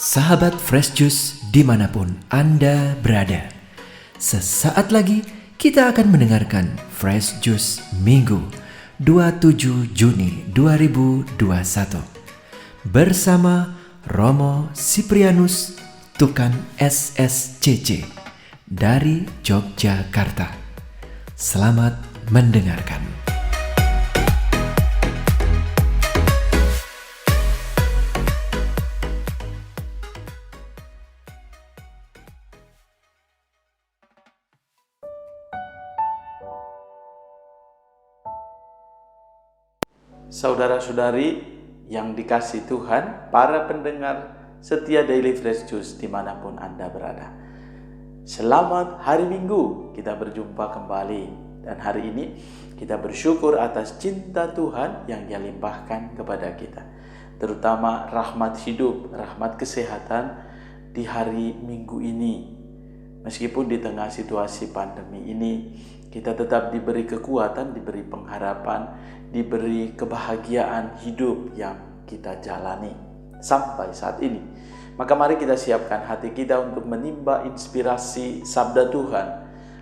Sahabat Fresh Juice dimanapun Anda berada, sesaat lagi kita akan mendengarkan Fresh Juice Minggu 27 Juni 2021 bersama Romo Siprianus Tukan SSCC dari Yogyakarta. Selamat mendengarkan. Saudara-saudari yang dikasihi Tuhan, para pendengar setia Daily Fresh Juice dimanapun Anda berada. Selamat hari Minggu, kita berjumpa kembali. Dan hari ini kita bersyukur atas cinta Tuhan yang Dia limpahkan kepada kita. Terutama rahmat hidup, rahmat kesehatan di hari Minggu ini. Meskipun di tengah situasi pandemi ini, kita tetap diberi kekuatan, diberi pengharapan, diberi kebahagiaan hidup yang kita jalani sampai saat ini. Maka mari kita siapkan hati kita untuk menimba inspirasi sabda Tuhan.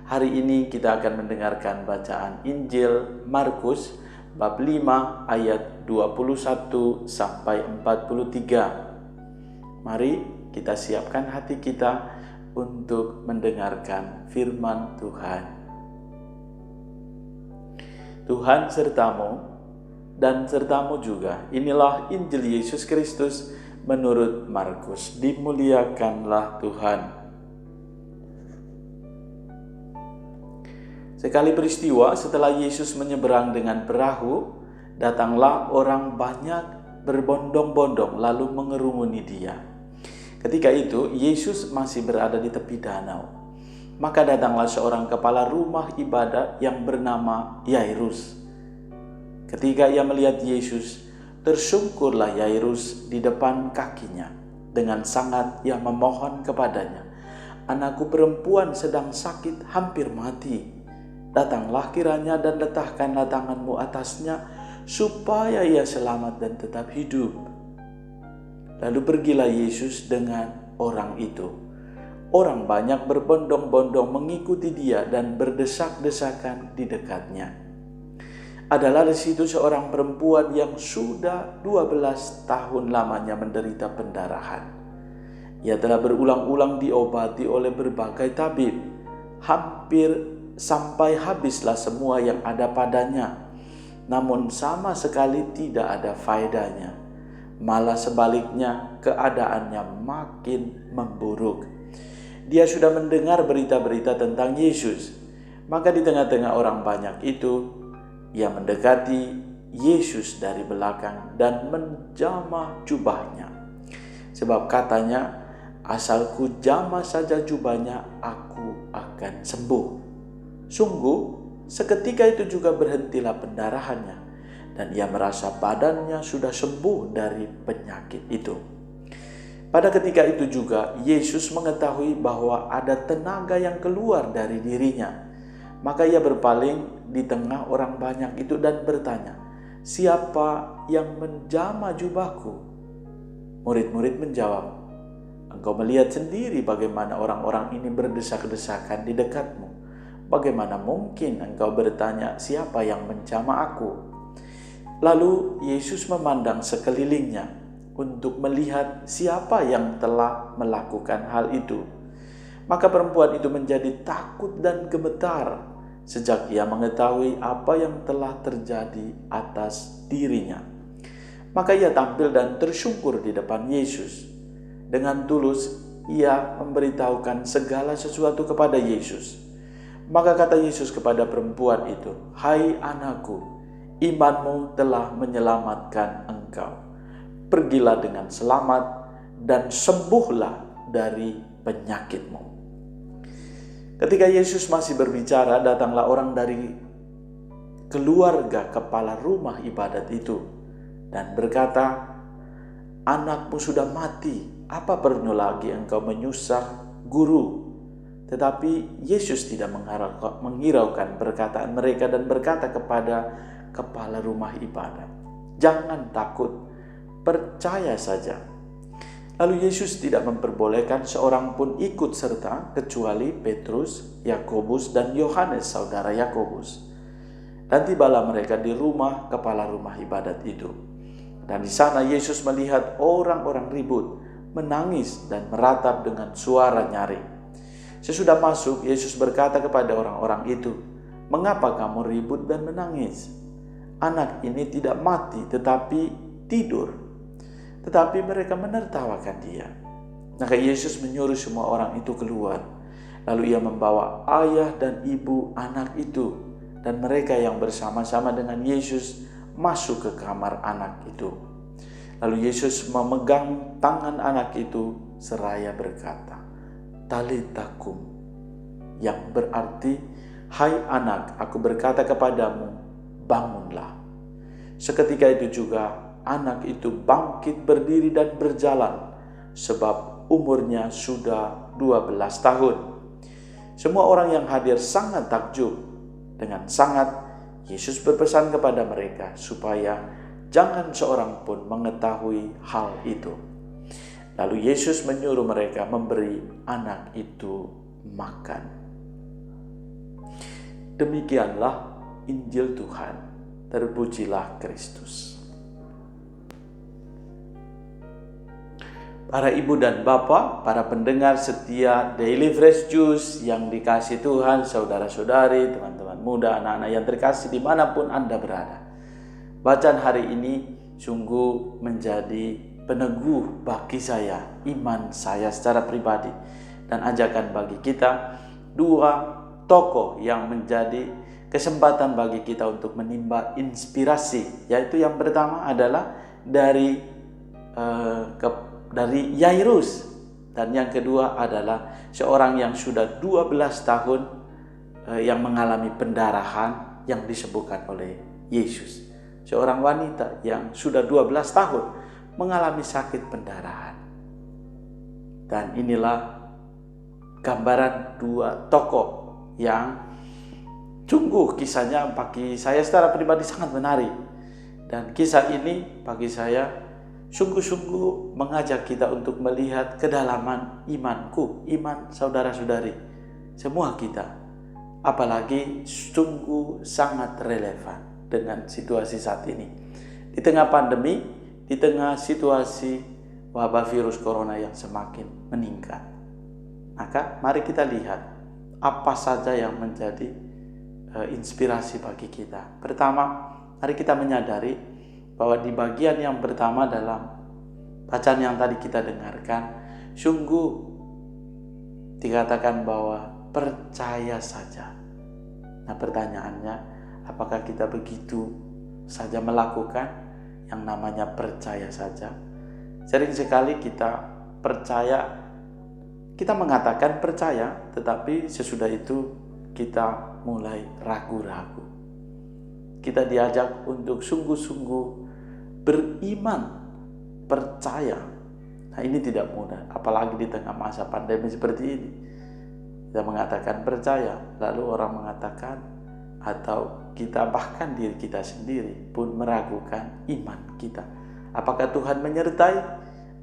Hari ini kita akan mendengarkan bacaan Injil Markus bab 5 ayat 21 sampai 43. Mari kita siapkan hati kita untuk mendengarkan firman Tuhan. Tuhan sertamu dan sertamu juga. Inilah Injil Yesus Kristus menurut Markus. Dimuliakanlah Tuhan. Sekali peristiwa setelah Yesus menyeberang dengan perahu, datanglah orang banyak berbondong-bondong lalu mengerumuni Dia. Ketika itu Yesus masih berada di tepi danau. Maka datanglah seorang kepala rumah ibadat yang bernama Yairus. Ketika ia melihat Yesus, tersungkurlah Yairus di depan kakinya. Dengan sangat ia memohon kepadanya, "Anakku perempuan sedang sakit, hampir mati. Datanglah kiranya dan letakkanlah tanganmu atasnya, supaya ia selamat dan tetap hidup." Lalu pergilah Yesus dengan orang itu. Orang banyak berbondong-bondong mengikuti Dia dan berdesak-desakan di dekatnya. Adalah di situ seorang perempuan yang sudah 12 tahun lamanya menderita pendarahan. Ia telah berulang-ulang diobati oleh berbagai tabib. Hampir sampai habislah semua yang ada padanya. Namun sama sekali tidak ada faedahnya. Malah sebaliknya keadaannya makin memburuk. Dia sudah mendengar berita-berita tentang Yesus. Maka di tengah-tengah orang banyak itu, ia mendekati Yesus dari belakang dan menjamah jubahnya. Sebab katanya, "Asal ku jamah saja jubahnya, aku akan sembuh." Sungguh, seketika itu juga berhentilah pendarahannya. Dan ia merasa badannya sudah sembuh dari penyakit itu. Pada ketika itu juga Yesus mengetahui bahwa ada tenaga yang keluar dari dirinya. Maka ia berpaling di tengah orang banyak itu dan bertanya, "Siapa yang menjamah jubahku?" Murid-murid menjawab, "Engkau melihat sendiri bagaimana orang-orang ini berdesak-desakan di dekatmu. Bagaimana mungkin engkau bertanya, siapa yang menjamah aku?" Lalu Yesus memandang sekelilingnya untuk melihat siapa yang telah melakukan hal itu. Maka perempuan itu menjadi takut dan gemetar sejak ia mengetahui apa yang telah terjadi atas dirinya. Maka ia tampil dan tersungkur di depan Yesus. Dengan tulus ia memberitahukan segala sesuatu kepada Yesus. Maka kata Yesus kepada perempuan itu, "Hai anakku, imanmu telah menyelamatkan engkau. Pergilah dengan selamat dan sembuhlah dari penyakitmu." Ketika Yesus masih berbicara, datanglah orang dari keluarga kepala rumah ibadat itu dan berkata, "Anakmu sudah mati, apa perlu lagi engkau menyusah Guru?" Tetapi Yesus tidak menghiraukan perkataan mereka dan berkata kepada kepala rumah ibadat, "Jangan takut, percaya saja." Lalu Yesus tidak memperbolehkan seorang pun ikut serta kecuali Petrus, Yakobus, dan Yohanes, saudara Yakobus. Dan tibalah mereka di rumah kepala rumah ibadat itu. Dan di sana Yesus melihat orang-orang ribut, menangis dan meratap dengan suara nyaring. Sesudah masuk, Yesus berkata kepada orang-orang itu, "Mengapa kamu ribut dan menangis? Anak ini tidak mati tetapi tidur." Tetapi mereka menertawakan dia. Maka Yesus menyuruh semua orang itu keluar. Lalu ia membawa ayah dan ibu anak itu dan mereka yang bersama-sama dengan Yesus masuk ke kamar anak itu. Lalu Yesus memegang tangan anak itu seraya berkata, "Talita kum," yang berarti, "Hai anak, aku berkata kepadamu, bangunlah." Seketika itu juga anak itu bangkit berdiri dan berjalan, sebab umurnya sudah 12 tahun. Semua orang yang hadir sangat takjub. Dengan sangat, Yesus berpesan kepada mereka supaya jangan seorang pun mengetahui hal itu. Lalu Yesus menyuruh mereka memberi anak itu makan. Demikianlah Injil Tuhan. Terpujilah Kristus. Para ibu dan bapak, para pendengar setia Daily Fresh Juice yang dikasih Tuhan, saudara-saudari, teman-teman muda, anak-anak yang terkasih dimanapun Anda berada. Bacaan hari ini sungguh menjadi peneguh bagi saya, iman saya secara pribadi, dan ajakan bagi kita, dua tokoh yang menjadi kesempatan bagi kita untuk menimba inspirasi, yaitu yang pertama adalah dari Yairus, dan yang kedua adalah seorang yang sudah 12 tahun yang mengalami pendarahan yang disembuhkan oleh Yesus. Seorang wanita yang sudah 12 tahun mengalami sakit pendarahan. Dan inilah gambaran dua tokoh yang sungguh kisahnya bagi saya secara pribadi sangat menarik. Dan kisah ini bagi saya sungguh-sungguh mengajak kita untuk melihat kedalaman imanku, iman saudara-saudari, semua kita. Apalagi sungguh sangat relevan dengan situasi saat ini. Di tengah pandemi, di tengah situasi wabah virus corona yang semakin meningkat. Maka mari kita lihat apa saja yang menjadi inspirasi bagi kita. Pertama, mari kita menyadari bahwa di bagian yang pertama dalam bacaan yang tadi kita dengarkan, sungguh dikatakan bahwa percaya saja. Nah, pertanyaannya, apakah kita begitu saja melakukan yang namanya percaya saja? Sering sekali kita percaya, kita mengatakan percaya, tetapi sesudah itu kita mulai ragu-ragu. Kita diajak untuk sungguh-sungguh beriman, percaya. Nah, ini tidak mudah, apalagi di tengah masa pandemi seperti ini. Kita mengatakan percaya, lalu orang mengatakan, atau kita bahkan diri kita sendiri pun meragukan iman kita. Apakah Tuhan menyertai?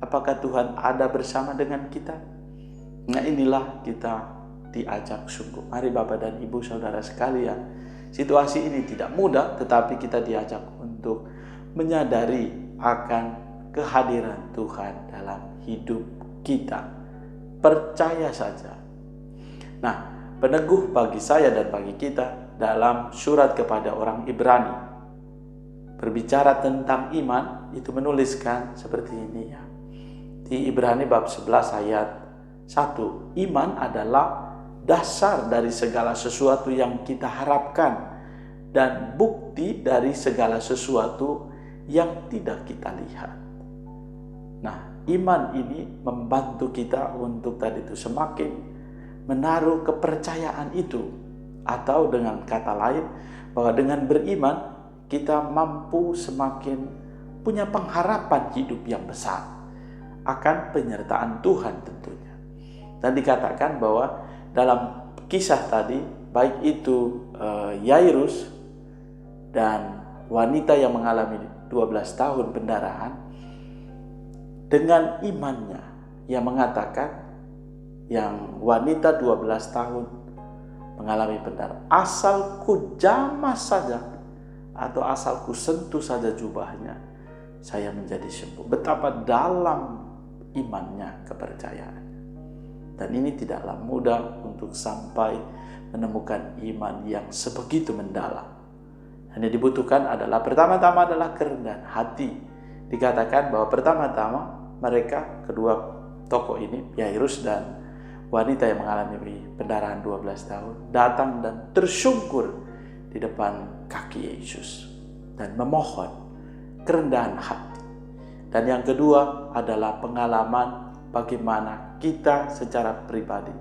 Apakah Tuhan ada bersama dengan kita? Nah, inilah kita diajak sungguh. Mari Bapak dan Ibu saudara sekalian, situasi ini tidak mudah, tetapi kita diajak untuk menyadari akan kehadiran Tuhan dalam hidup kita. Percaya saja. Nah, peneguh bagi saya dan bagi kita dalam surat kepada orang Ibrani, berbicara tentang iman, itu menuliskan seperti ini ya. Di Ibrani bab 11 ayat 1, iman adalah dasar dari segala sesuatu yang kita harapkan dan bukti dari segala sesuatu yang tidak kita lihat. Nah, iman ini membantu kita untuk tadi itu semakin menaruh kepercayaan itu, atau dengan kata lain bahwa dengan beriman kita mampu semakin punya pengharapan hidup yang besar akan penyertaan Tuhan tentunya. Dan dikatakan bahwa dalam kisah tadi, baik itu Yairus dan wanita yang mengalami 12 tahun pendarahan, dengan imannya, ia mengatakan, yang wanita 12 tahun mengalami pendarahan, asal ku jamah saja atau asal ku sentuh saja jubahnya, saya menjadi sembuh. Betapa dalam imannya, kepercayaan. Dan ini tidaklah mudah untuk sampai menemukan iman yang sebegitu mendalam. Yang dibutuhkan adalah pertama-tama adalah kerendahan hati. Dikatakan bahwa pertama-tama mereka, kedua tokoh ini, Yairus dan wanita yang mengalami pendarahan 12 tahun, datang dan tersungkur di depan kaki Yesus dan memohon kerendahan hati. Dan yang kedua adalah pengalaman bagaimana kita secara pribadi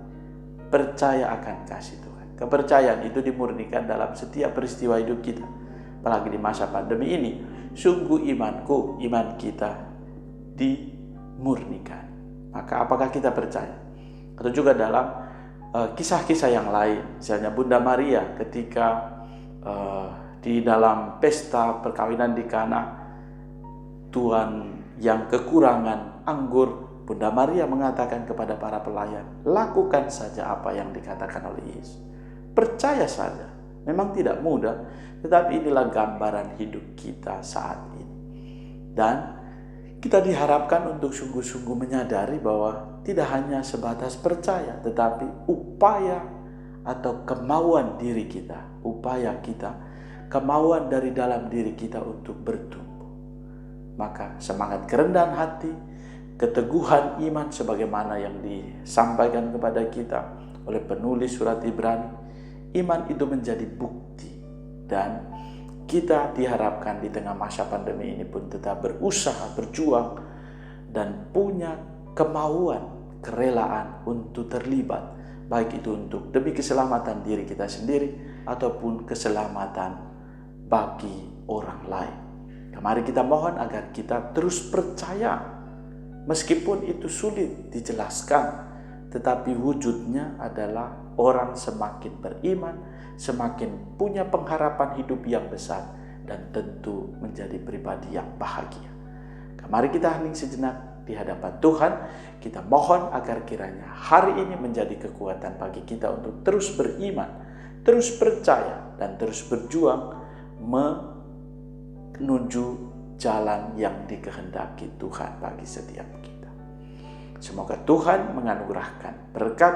percaya akan kasih Tuhan. Kepercayaan itu dimurnikan dalam setiap peristiwa hidup kita. Apalagi di masa pandemi ini, sungguh iman kita dimurnikan. Maka apakah kita percaya? Atau juga dalam kisah-kisah yang lain, misalnya Bunda Maria ketika di dalam pesta perkawinan di Kana, Tuhan yang kekurangan anggur, Bunda Maria mengatakan kepada para pelayan, lakukan saja apa yang dikatakan oleh Yesus. Percaya saja. Memang tidak mudah, tetapi inilah gambaran hidup kita saat ini. Dan kita diharapkan untuk sungguh-sungguh menyadari bahwa tidak hanya sebatas percaya, tetapi upaya atau kemauan diri kita, kemauan dari dalam diri kita untuk bertumbuh. Maka semangat kerendahan hati, keteguhan iman sebagaimana yang disampaikan kepada kita oleh penulis surat Ibrani, iman itu menjadi bukti. Dan kita diharapkan di tengah masa pandemi ini pun tetap berusaha, berjuang, dan punya kemauan, kerelaan untuk terlibat, baik itu untuk demi keselamatan diri kita sendiri ataupun keselamatan bagi orang lain. Mari kita mohon agar kita terus percaya, meskipun itu sulit dijelaskan, tetapi wujudnya adalah orang semakin beriman, semakin punya pengharapan hidup yang besar, dan tentu menjadi pribadi yang bahagia. Mari kita hening sejenak di hadapan Tuhan. Kita mohon agar kiranya hari ini menjadi kekuatan bagi kita untuk terus beriman, terus percaya, dan terus berjuang menuju jalan yang dikehendaki Tuhan bagi setiap kita. Semoga Tuhan menganugerahkan berkat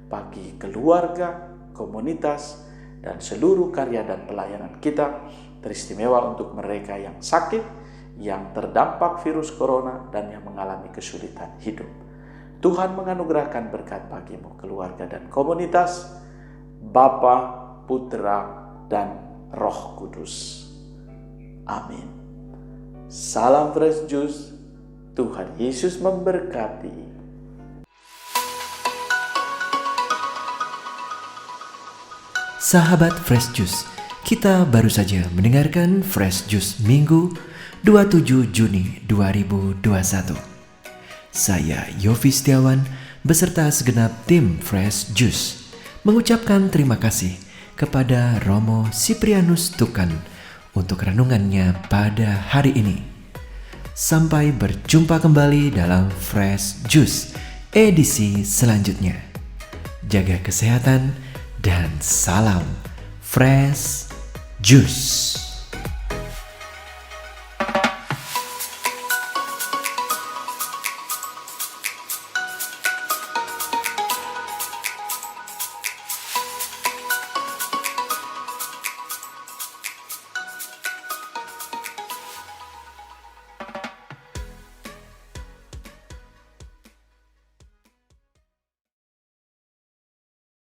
bagi keluarga, komunitas, dan seluruh karya dan pelayanan kita, teristimewa untuk mereka yang sakit, yang terdampak virus corona, dan yang mengalami kesulitan hidup. Tuhan menganugerahkan berkat bagimu, keluarga dan komunitas, Bapa, Putra, dan Roh Kudus. Amin. Salam Fresh Juice. Tuhan Yesus memberkati. Sahabat Fresh Juice, kita baru saja mendengarkan Fresh Juice Minggu 27 Juni 2021. Saya Yofi Setiawan beserta segenap tim Fresh Juice mengucapkan terima kasih kepada Romo Siprianus Tukan untuk renungannya pada hari ini. Sampai berjumpa kembali dalam Fresh Juice edisi selanjutnya. Jaga kesehatan dan salam Fresh Juice.